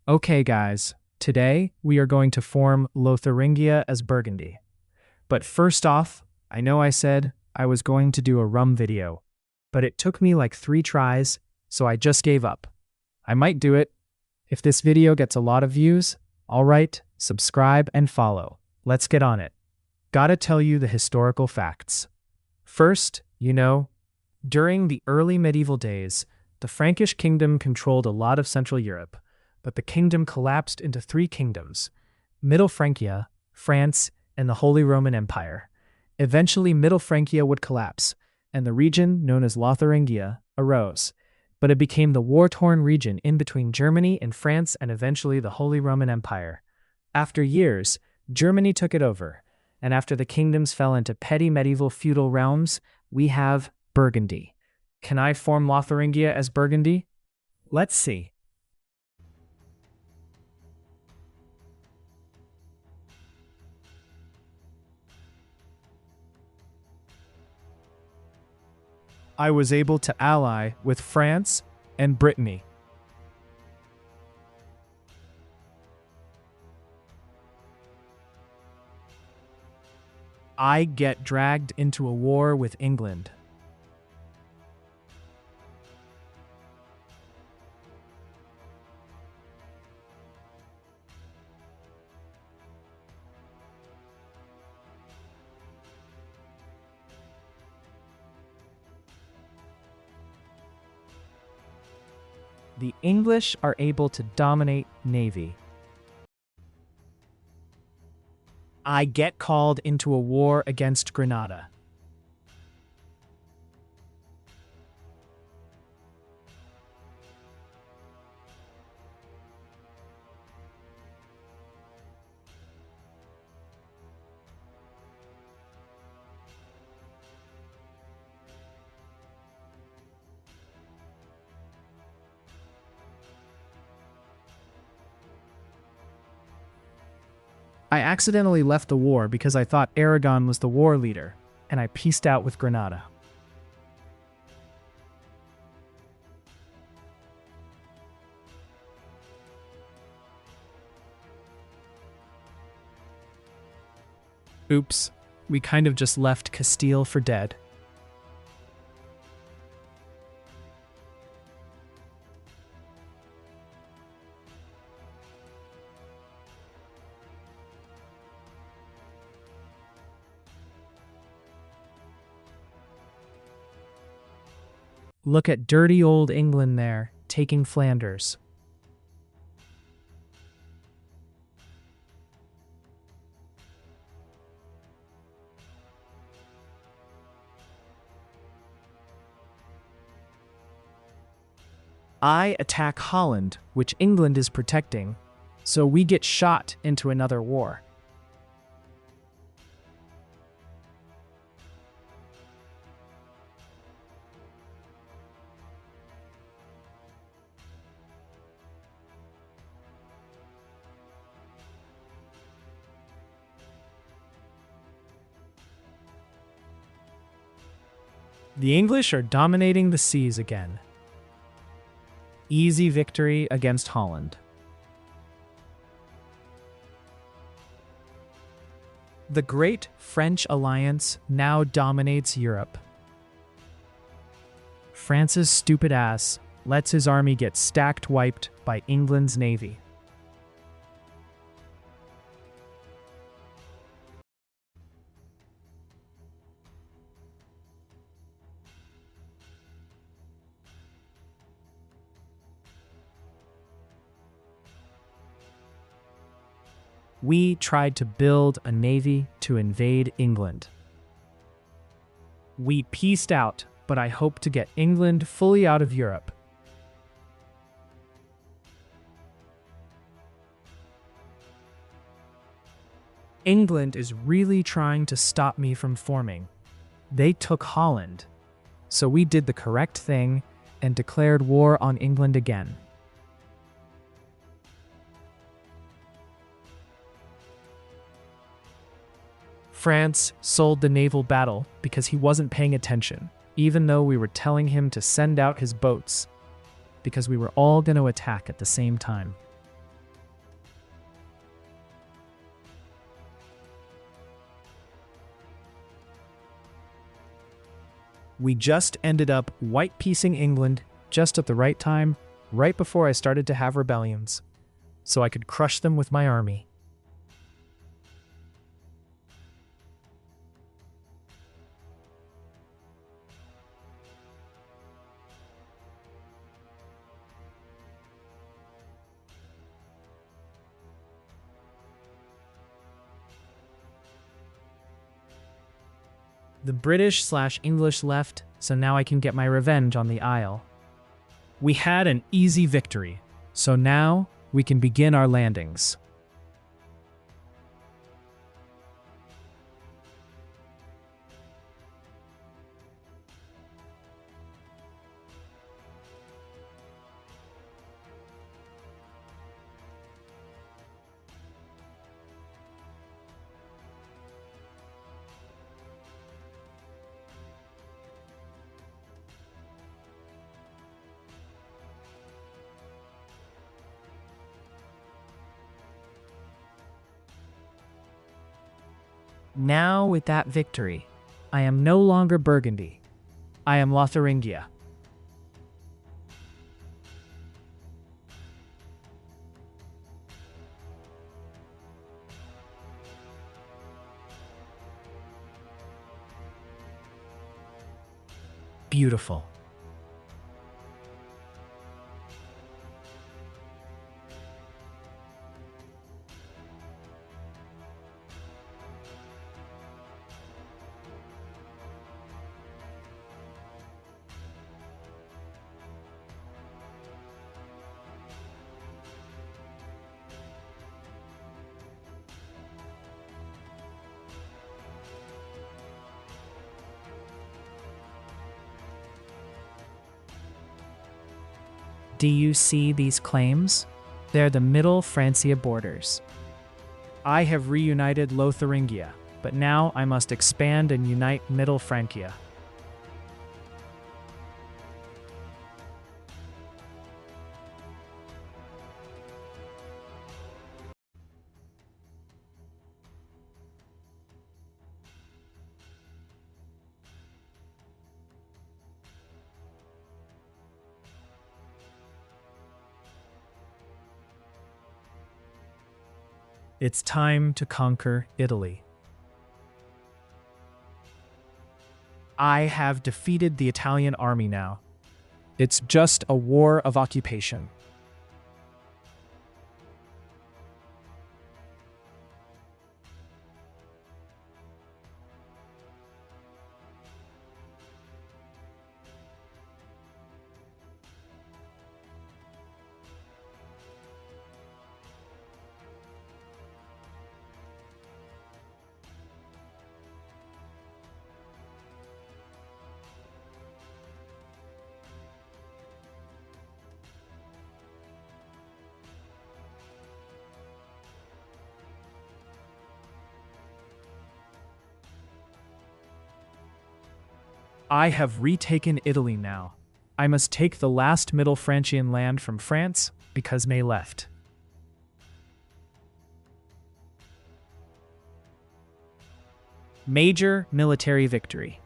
Okay, guys, today we are going to form Lotharingia as Burgundy. But first off, I know I said I was going to do a rum video, but it took me like 3 tries, so I just gave up. I might do it. If this video gets a lot of views, alright, subscribe and follow. Let's get on it. Gotta tell you the historical facts. First, during the early medieval days, the Frankish kingdom controlled a lot of Central Europe, but the kingdom collapsed into 3 kingdoms: Middle Francia, France, and the Holy Roman Empire. Eventually, Middle Francia would collapse, and the region known as Lotharingia arose, but it became the war-torn region in between Germany and France and eventually the Holy Roman Empire. After years, Germany took it over, and after the kingdoms fell into petty medieval feudal realms, we have Burgundy. Can I form Lotharingia as Burgundy? Let's see. I was able to ally with France and Brittany. I get dragged into a war with England. The English are able to dominate Navy. I get called into a war against Granada. I accidentally left the war because I thought Aragon was the war leader, and I peaced out with Granada. Oops, we kind of just left Castile for dead. Look at dirty old England there, taking Flanders. I attack Holland, which England is protecting, so we get shot into another war. The English are dominating the seas again. Easy victory against Holland. The Great French Alliance now dominates Europe. France's stupid ass lets his army get stacked wiped by England's navy. We tried to build a navy to invade England. We peaced out, but I hope to get England fully out of Europe. England is really trying to stop me from forming. They took Holland, so we did the correct thing and declared war on England again. France sold the naval battle because he wasn't paying attention, even though we were telling him to send out his boats, because we were all going to attack at the same time. We just ended up white-piecing England just at the right time, right before I started to have rebellions, so I could crush them with my army. The British/English left, so now I can get my revenge on the Isle. We had an easy victory, so now we can begin our landings. Now, with that victory, I am no longer Burgundy. I am Lotharingia. Beautiful. Do you see these claims? They're the Middle Francia borders. I have reunited Lotharingia, but now I must expand and unite Middle Francia. It's time to conquer Italy. I have defeated the Italian army now. It's just a war of occupation. I have retaken Italy now. I must take the last Middle Francian land from France because May left. Major military victory.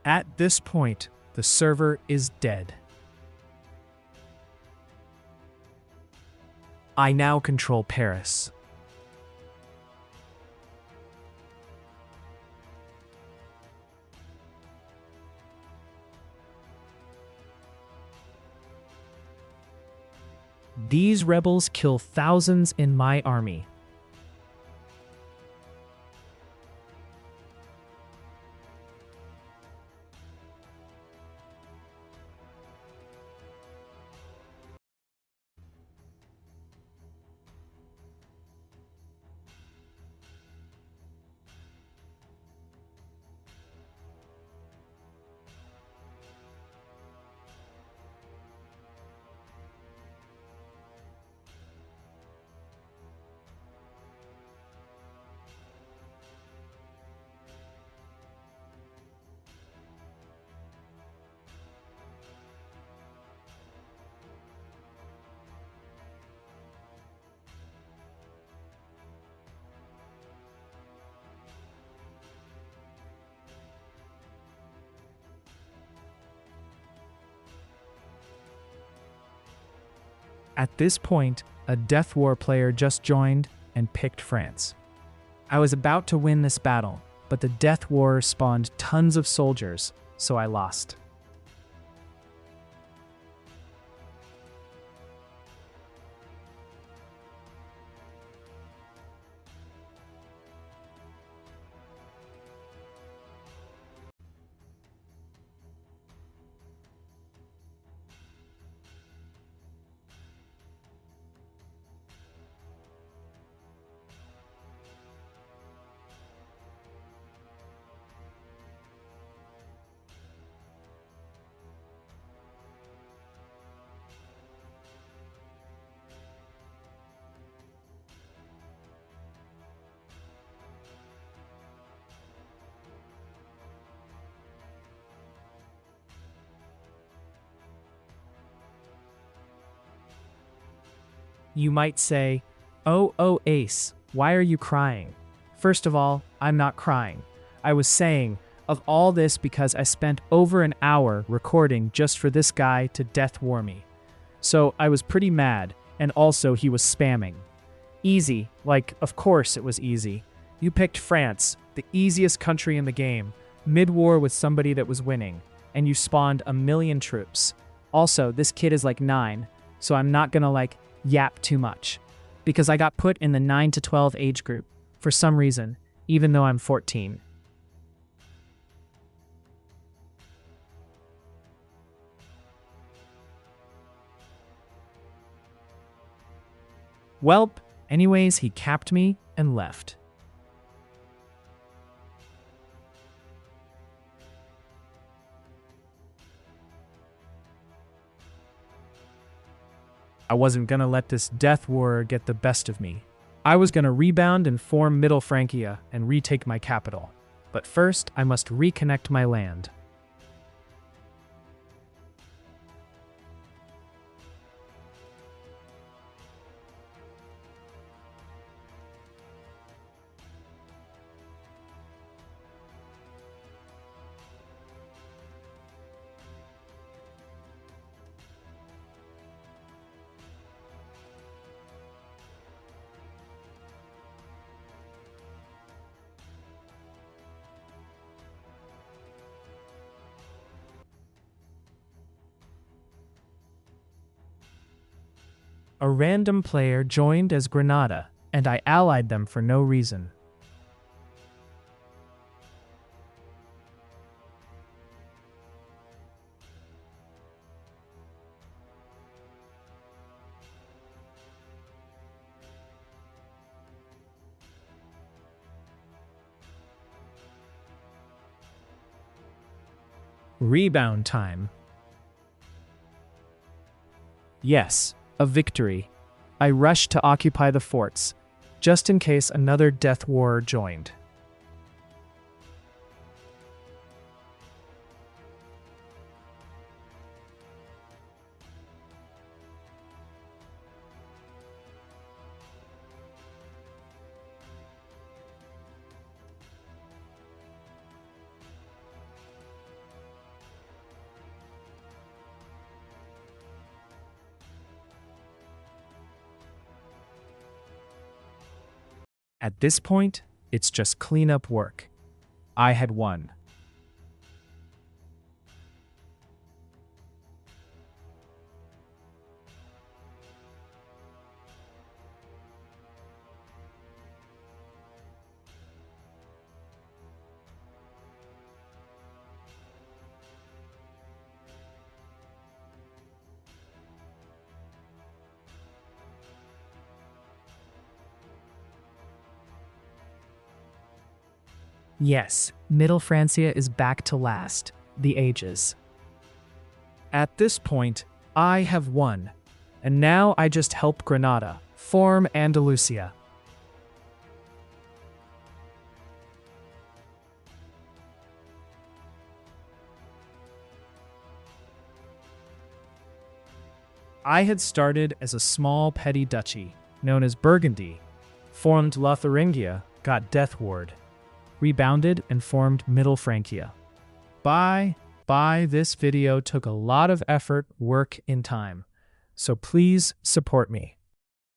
At this point, the server is dead. I now control Paris. These rebels kill thousands in my army. At this point, a Death War player just joined and picked France. I was about to win this battle, but the Death War spawned tons of soldiers, so I lost. You might say, oh Ace, why are you crying? First of all, I'm not crying. I was saying of all this because I spent over an hour recording just for this guy to Death War me. So I was pretty mad, and also he was spamming. Easy, like of course it was easy. You picked France, the easiest country in the game, mid-war with somebody that was winning, and you spawned 1 million troops. Also, this kid is like 9, so I'm not gonna yap too much, because I got put in the 9 to 12 age group, for some reason, even though I'm 14. Welp, anyways, he capped me and left. I wasn't gonna let this Death War get the best of me. I was gonna rebound and form Middle Francia and retake my capital. But first, I must reconnect my land. A random player joined as Granada, and I allied them for no reason. Rebound time. Yes, a victory. I rushed to occupy the forts, just in case another Death War joined. At this point, it's just cleanup work. I had won. Yes, Middle Francia is back to last, the ages. At this point, I have won, and now I just help Granada form Andalusia. I had started as a small petty duchy, known as Burgundy, formed Lotharingia, got Death Ward, rebounded and formed Middle Francia. This video took a lot of effort, work, and time. so please support me.